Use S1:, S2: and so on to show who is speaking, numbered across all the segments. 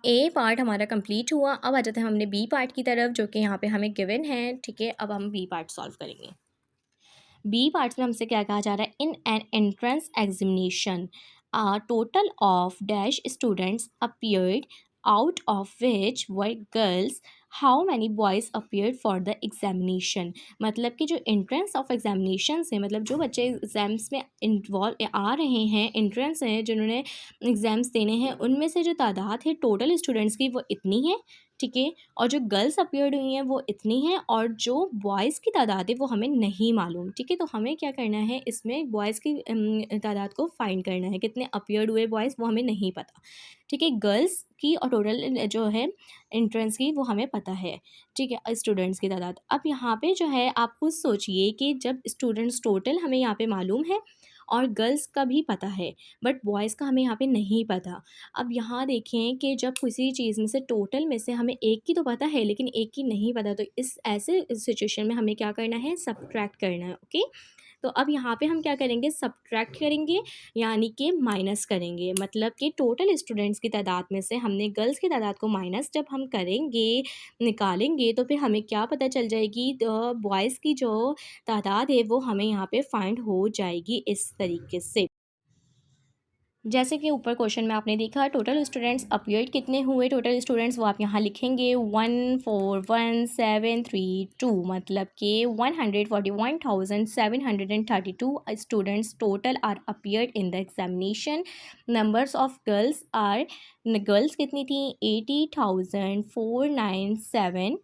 S1: ए part हमारा complete हुआ। अब आ जाते हैं हमने बी पार्ट की तरफ, जो कि यहाँ पे हमें गिवन है। ठीक है, अब हम बी पार्ट सॉल्व करेंगे। बी पार्ट्स में हमसे क्या कहा जा रहा है, in an entrance examination a total of dash students appeared, out of which were girls, how many boys appeared for the examination। मतलब कि जो एंट्रेंस ऑफ एग्जामिनेशन है, मतलब जो बच्चे एग्जाम्स में इन्वॉल्व आ रहे हैं, एंट्रेंस हैं जिन्होंने एग्जाम्स देने हैं, उनमें से जो तादाद है टोटल स्टूडेंट्स की वो इतनी है। ठीक है, और जो गर्ल्स अपीयर्ड हुई हैं वो इतनी हैं, और जो बॉयज़ की तादाद है वो हमें नहीं मालूम। ठीक है, तो हमें क्या करना है, इसमें बॉयज़ की तादाद को फाइंड करना है। कितने अपीयर्ड हुए बॉयज़ वो हमें नहीं पता। ठीक है, गर्ल्स की और टोटल जो है एंट्रेंस की वो हमें पता है। ठीक है, स्टूडेंट्स की तादाद। अब यहाँ पे जो है आप खुद सोचिए कि जब स्टूडेंट्स टोटल हमें यहाँ पे मालूम है और गर्ल्स का भी पता है, बट बॉयज़ का हमें यहाँ पे नहीं पता। अब यहाँ देखें कि जब किसी चीज़ में से टोटल में से हमें एक की तो पता है लेकिन एक की नहीं पता, तो इस ऐसे सिचुएशन में हमें क्या करना है, सब्ट्रैक्ट करना है। ओके, तो अब यहाँ पे हम क्या करेंगे, सब्ट्रैक्ट करेंगे, यानी कि माइनस करेंगे। मतलब कि टोटल स्टूडेंट्स की तादाद में से हमने गर्ल्स की तादाद को माइनस जब हम करेंगे, निकालेंगे, तो फिर हमें क्या पता चल जाएगी, तो बॉयज़ की जो तादाद है वो हमें यहाँ पे फाइंड हो जाएगी इस तरीके से। जैसे कि ऊपर क्वेश्चन में आपने देखा, टोटल स्टूडेंट्स अपीयर्ड कितने हुए, टोटल स्टूडेंट्स वो आप यहाँ लिखेंगे 141,732, मतलब कि 141,732 students total are appeared in the examination. Numbers of girls are, girls कितनी थी, 80,497।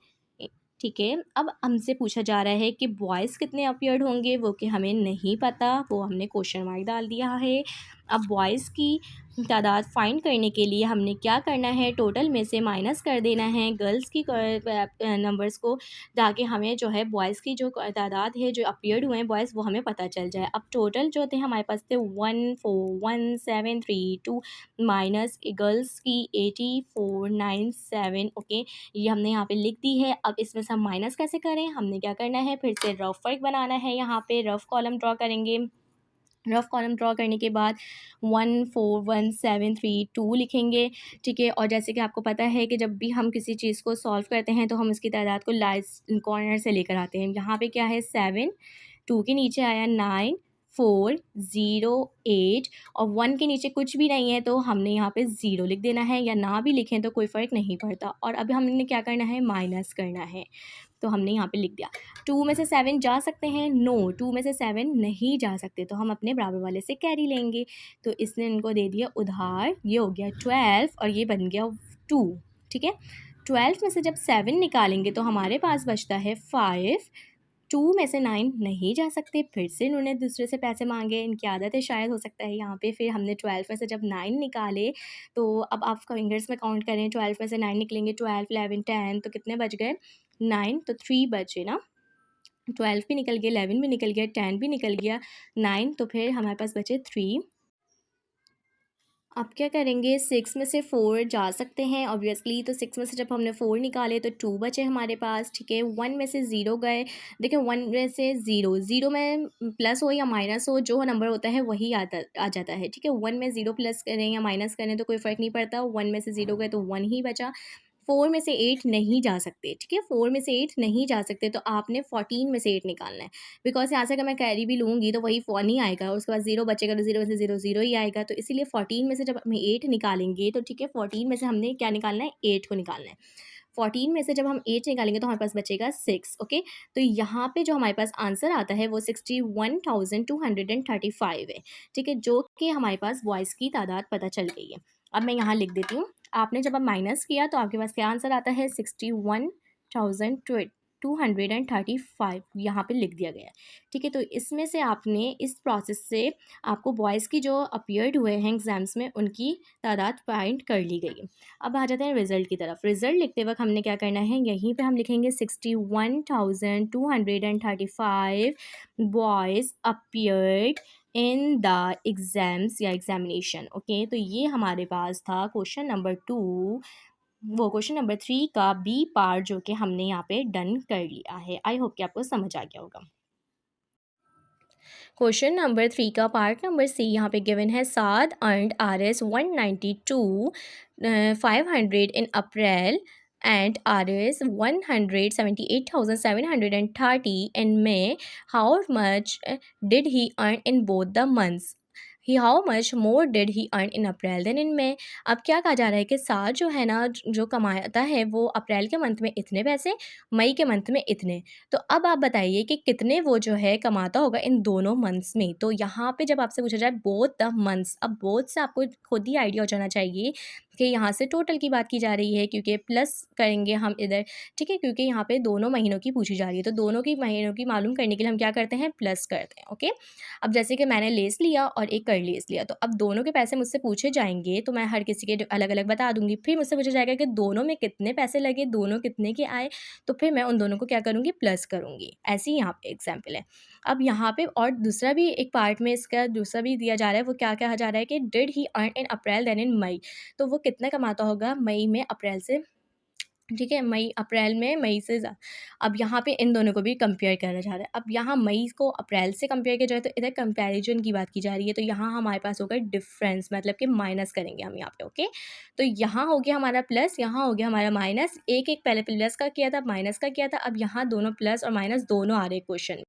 S1: ठीक है, अब हमसे पूछा जा रहा है कि बॉयज़ कितने अपीयर्ड होंगे, वो कि हमें नहीं पता, वो हमने क्वेश्चन मार्क डाल दिया है। अब बॉयज़ की तादाद फाइंड करने के लिए हमने क्या करना है, टोटल में से माइनस कर देना है गर्ल्स की नंबर्स को, ताकि हमें जो है बॉयज़ की जो तादाद है जो अपीयर्ड हुए हैं बॉयज़ वो हमें पता चल जाए। अब टोटल जो थे हमारे पास थे 141,732 माइनस गर्ल्स की 84,97। ओके, ये हमने यहाँ पे लिख दी है। अब इसमें से हम माइनस कैसे करें, हमने क्या करना है, फिर से रफ वर्क बनाना है। यहाँ पे रफ कॉलम ड्रॉ करेंगे। रफ कॉलम ड्रॉ करने के बाद 141,732 लिखेंगे। ठीक है, और जैसे कि आपको पता है कि जब भी हम किसी चीज़ को सॉल्व करते हैं तो हम उसकी तादाद को लास्ट कॉर्नर से लेकर आते हैं। यहाँ पे क्या है, 7, 2 के नीचे आया 9, 4, 0, 8, और 1 के नीचे कुछ भी नहीं है तो हमने यहाँ पे 0 लिख देना है, या ना भी लिखें तो कोई फ़र्क नहीं पड़ता। और अब हमने क्या करना है, माइनस करना है, तो हमने यहाँ पे लिख दिया। 2 में से 7 जा सकते हैं, नो, 2 में से 7 नहीं जा सकते, तो हम अपने बराबर वाले से कैरी लेंगे। तो इसने इनको दे दिया उधार, ये हो गया 12 और ये बन गया 2। ठीक है, 12 में से जब 7 निकालेंगे तो हमारे पास बचता है 5। 2 में से 9 नहीं जा सकते, फिर से इन्होंने दूसरे से पैसे मांगे, इनकी आदत है शायद, हो सकता है यहाँ पे। फिर हमने 12 में से जब 9 निकाले, तो अब आप फिंगर्स में काउंट करें, 12 में से 9 निकलेंगे, 12, 11, 10, तो कितने बच गए, 9, तो 3 बचे ना। 12 भी निकल गया, 11 भी निकल गया, 10 भी निकल गया, 9, तो फिर हमारे पास बचे 3। अब क्या करेंगे, 6 में से 4 जा सकते हैं ऑब्वियसली, तो 6 में से जब हमने 4 निकाले तो 2 बचे हमारे पास। ठीक है, 1 में से 0 गए। देखिए 1 में से 0, 0 में प्लस हो या माइनस हो, जो नंबर होता है वही आ जाता है। ठीक है, 1 में 0 प्लस करें या माइनस करें तो कोई फ़र्क नहीं पड़ता, 1 में से 0 गए तो 1 ही बचा। 4 में से 8 नहीं जा सकते। ठीक है, 4 में से 8 नहीं जा सकते, तो आपने 14 में से 8 निकालना है, बिकॉज़ यहाँ से अगर मैं कैरी भी लूँगी तो वही 1 ही आएगा, उसके बाद 0 बचेगा, तो 0 में से 0 0 ही आएगा। तो इसीलिए 14 में से जब हम 8 निकालेंगे तो ठीक है, 14 में से हमने क्या निकालना है, 8 को निकालना है। 14 में से जब हम 8 निकालेंगे तो हमारे पास बचेगा 6। ओके, तो यहाँ पे जो हमारे पास आंसर आता है वो 61,235 है। ठीक है, जो कि हमारे पास बॉयज़ की तादाद पता चल गई है। अब मैं यहाँ लिख देती हूँ। आपने जब अब माइनस किया तो आपके पास क्या आंसर आता है, 61,235 यहाँ पे लिख दिया गया है। ठीक है, तो इसमें से आपने इस प्रोसेस से आपको बॉयज़ की जो अपीयर्ड हुए हैं एग्जाम्स में उनकी तादाद फाइंड कर ली गई है। अब आ जाते हैं रिजल्ट की तरफ। रिजल्ट लिखते वक्त हमने क्या करना है, यहीं पे हम लिखेंगे 61,235 boys appeared in the exams या एग्जामिनेशन। ओके, तो ये हमारे पास था क्वेश्चन नंबर 2, वो क्वेश्चन नंबर 3 का बी पार्ट, जो कि हमने यहाँ पे डन कर लिया है। आई होप कि आपको समझ आ गया होगा। क्वेश्चन नंबर 3 का पार्ट नंबर सी यहाँ पे गिवन है Saad earned Rs 192 500 in April and Rs 178,730 in May. How much did he earn in both the months? How much more did he earn in April than in May? अब क्या कहा जा रहा है कि साद जो है ना जो कमाता है वो अप्रैल के मंथ में इतने पैसे, मई के मंथ में इतने। तो अब आप बताइए कि कितने वो जो है कमाता होगा इन दोनों मंथ्स में। तो यहाँ पे जब आपसे पूछा जाए बोथ द मंथ्स, अब बोथ से आपको खुद ही आइडिया हो जाना चाहिए कि यहाँ से टोटल की बात की जा रही है, क्योंकि प्लस करेंगे हम इधर, ठीक है, क्योंकि यहाँ पे दोनों महीनों की पूछी जा रही है। तो दोनों की महीनों की मालूम करने के लिए हम क्या करते हैं, प्लस करते हैं। ओके, अब जैसे कि मैंने लेस लिया और एक कर लेस लिया, तो अब दोनों के पैसे मुझसे पूछे जाएंगे तो मैं हर किसी के अलग अलग बता दूंगी। फिर मुझसे पूछा जाएगा कि दोनों में कितने पैसे लगे, दोनों कितने के आए, तो फिर मैं उन दोनों को क्या करूँगी, प्लस करूँगी। ऐसी यहाँ पे एग्जाम्पल है। अब यहाँ पे और दूसरा भी एक पार्ट में इसका दूसरा भी दिया जा रहा है, वो क्या कहा जा रहा है कि did he earn in April then in May. तो वो कितना कमाता होगा मई में अप्रैल से, ठीक है, मई अप्रैल में मई से अब यहाँ पे इन दोनों को भी कंपेयर करा जा रहा है। अब यहाँ मई को अप्रैल से कंपेयर किया जाए तो इधर कंपैरिजन की बात की जा रही है। तो यहाँ हमारे पास होगा डिफरेंस, मतलब कि माइनस करेंगे हम यहाँ पे। ओके, तो यहाँ हो गया हमारा प्लस, यहाँ हो गया हमारा माइनस। एक एक पहले प्लस का किया था, माइनस का किया था, अब यहाँ दोनों प्लस और माइनस दोनों आ रहे क्वेश्चन।